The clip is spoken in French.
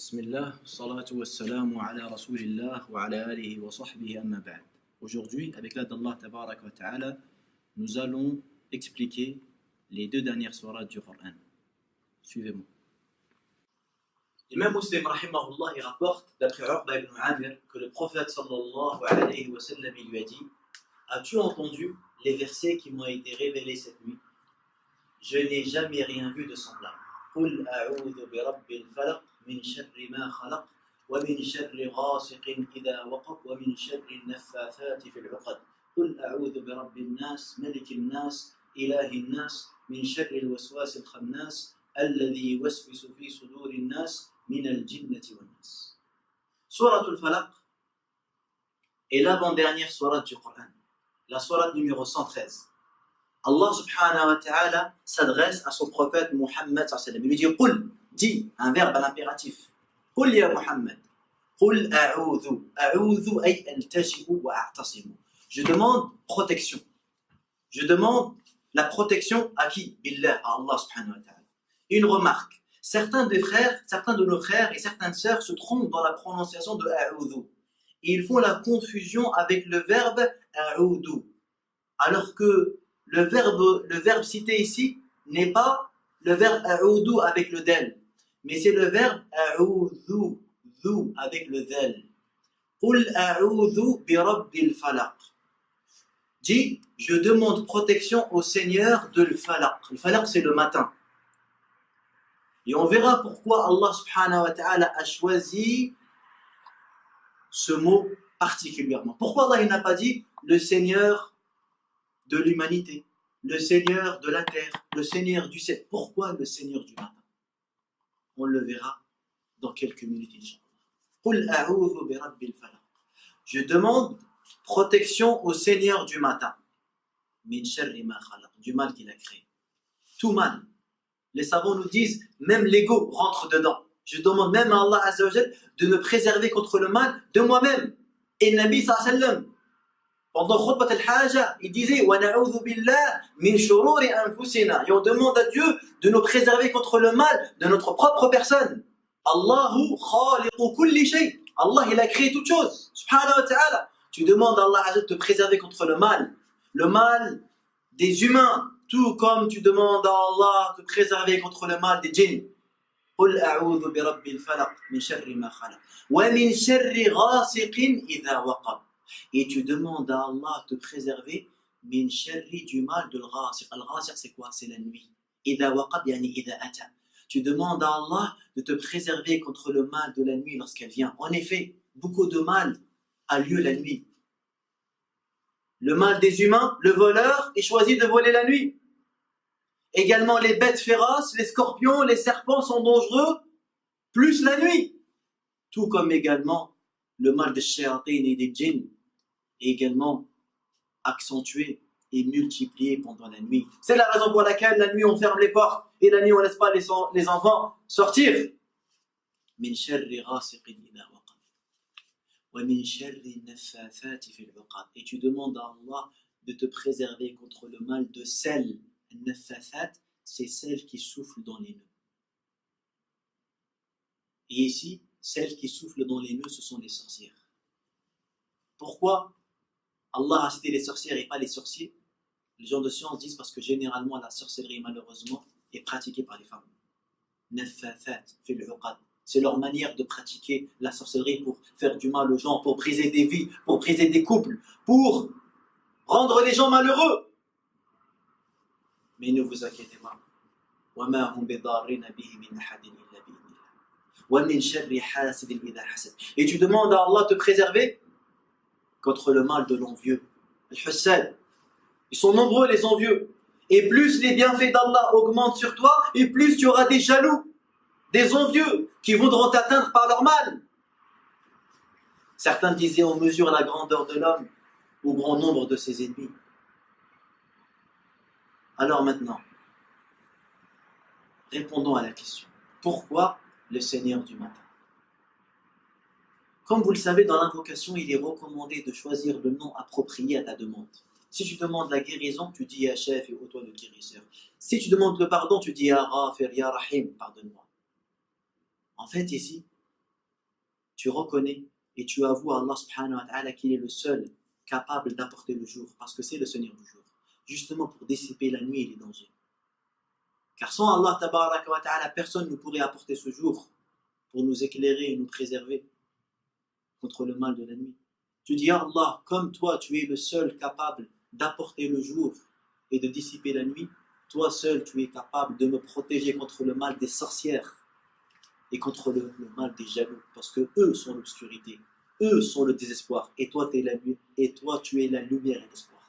Bismillah, salatu wassalamu ala rasulillah wa ala alihi wa sahbihi amma ba'd. Aujourd'hui, avec l'aide d'Allah tabarak wa ta'ala, nous allons expliquer les deux dernières sourates du Coran. Suivez-moi. L'imam Muslim rahimahullah il rapporte d'après Uqba ibn Amir que le prophète sallallahu alayhi wa sallam lui a dit: as-tu entendu les versets qui m'ont été révélés cette nuit? Je n'ai jamais rien vu de semblable. قل أعوذ برب الفلق من شر ما خلق ومن شر غاسق إذا وقب ومن شر النفاثات في العقد قل أعوذ برب الناس ملك الناس إله الناس من شر الوسواس الخناس الذي يوسوس في صدور الناس من الجنة والناس. Sourate al-Falaq est l'avant-dernière sourate du Coran, la sourate numéro 113. Allah subhanahu wa ta'ala s'adresse à son prophète Muhammad sallallahu alayhi wa sallam. Il lui dit: Qul, dis, un verbe à l'impératif. Qul ya Muhammad. Qul a'udhu. A'udhu ay altaji'u wa a'tasimu. Je demande protection. Je demande la protection à qui? Billah, à Allah subhanahu wa ta'ala. Une remarque. Certains de nos frères et certaines sœurs se trompent dans la prononciation de a'udhu. Ils font la confusion avec le verbe a'udhu. Alors que le verbe cité ici n'est pas le verbe a'udhu avec le del, mais c'est le verbe a'udhu avec le del. Qul a'udhu bi rabbil falaq. Dis, je demande protection au Seigneur de l'falaq. Le falaq, c'est le matin. Et on verra pourquoi Allah subhanahu wa ta'ala a choisi ce mot particulièrement. Pourquoi Allah n'a pas dit le Seigneur de l'humanité, le Seigneur de la terre, le Seigneur du ciel? Pourquoi le Seigneur du matin? On le verra dans quelques minutes, Inch'Allah. Qul a'udhu bi rabbil falaq. Je demande protection au Seigneur du matin. Min sharri ma khalaq, du mal qu'il a créé. Tout mal. Les savants nous disent, même l'ego rentre dedans. Je demande même à Allah Azza wa Jal de me préserver contre le mal de moi-même. Et Nabi sallallahu alayhi wa sallam, pendant Khutbat al-Haja, il disait: Wa na'udhu billah min shururi anfusina. Et on demande à Dieu de nous préserver contre le mal de notre propre personne. Allahu khaliqu kulli shay. Allah, il a créé toute chose. Subhanahu wa ta'ala. Tu demandes à Allah de te préserver contre le mal des humains, tout comme tu demandes à Allah de te préserver contre le mal des djinns. Qul a'udhu bi rabbil falaq min sharri ma khalaq wa min sharri ghasiqin idha waqab. Et tu demandes à Allah de te préserver min sharri du mal de l'ghasiq. Al-ghasiq, c'est quoi? C'est la nuit. Idha waqab yani idha ata. Tu demandes à Allah de te préserver contre le mal de la nuit lorsqu'elle vient. En effet, beaucoup de mal a lieu la nuit. Le mal des humains, le voleur, il choisit de voler la nuit. Également, les bêtes féroces, les scorpions, les serpents sont dangereux, plus la nuit. Tout comme également le mal des shayatin et des djinns est également accentué et multiplié pendant la nuit. C'est la raison pour laquelle la nuit on ferme les portes et la nuit on laisse pas les enfants sortir. Min sharri ghasiqin idha waqab wa min sharri naffathati fil 'uqad. Et tu demandes à Allah de te préserver contre le mal de celles. Naffathat, c'est celles qui soufflent dans les nœuds. Et ici, celles qui soufflent dans les nœuds, ce sont les sorcières. Pourquoi Allah a cité les sorcières et pas les sorciers? Les gens de science disent parce que généralement la sorcellerie, malheureusement, est pratiquée par les femmes. Naffathat fil 'uqad. C'est leur manière de pratiquer la sorcellerie pour faire du mal aux gens, pour briser des vies, pour briser des couples, pour rendre les gens malheureux. Mais ne vous inquiétez pas. وَمَا هُمْ بِضَارِّينَ بِهِ مِنْ أَحَدٍ إِلَّا بِإِذْنِ اللَّهِ وَمِنْ شَرِّ حَاسِدٍ إِذَا حَسَدَ. Et tu demandes à Allah de te préserver contre le mal de l'envieux. Al-Hussad. Ils sont nombreux les envieux. Et plus les bienfaits d'Allah augmentent sur toi, et plus tu auras des jaloux, des envieux qui voudront t'atteindre par leur mal. Certains disaient on mesure la grandeur de l'homme au grand nombre de ses ennemis. Alors maintenant, répondons à la question. Pourquoi le Seigneur du matin? Comme vous le savez, dans l'invocation, il est recommandé de choisir le nom approprié à ta demande. Si tu demandes la guérison, tu dis Ya Chef et ô toi le guérisseur. Si tu demandes le pardon, tu dis Ya Ghafir, Ya Rahim, pardonne-moi. En fait, ici, tu reconnais et tu avoues à Allah subhanahu wa ta'ala qu'il est le seul capable d'apporter le jour, parce que c'est le Seigneur du jour, justement pour dissiper la nuit et les dangers. Car sans Allah tabaraka wa ta'ala, personne ne pourrait apporter ce jour pour nous éclairer et nous préserver contre le mal de la nuit. Tu dis, ah Allah, comme toi, tu es le seul capable d'apporter le jour et de dissiper la nuit, toi seul, tu es capable de me protéger contre le mal des sorcières et contre le mal des jaloux, parce que eux sont l'obscurité, eux sont le désespoir, et toi, tu es la lumière et l'espoir.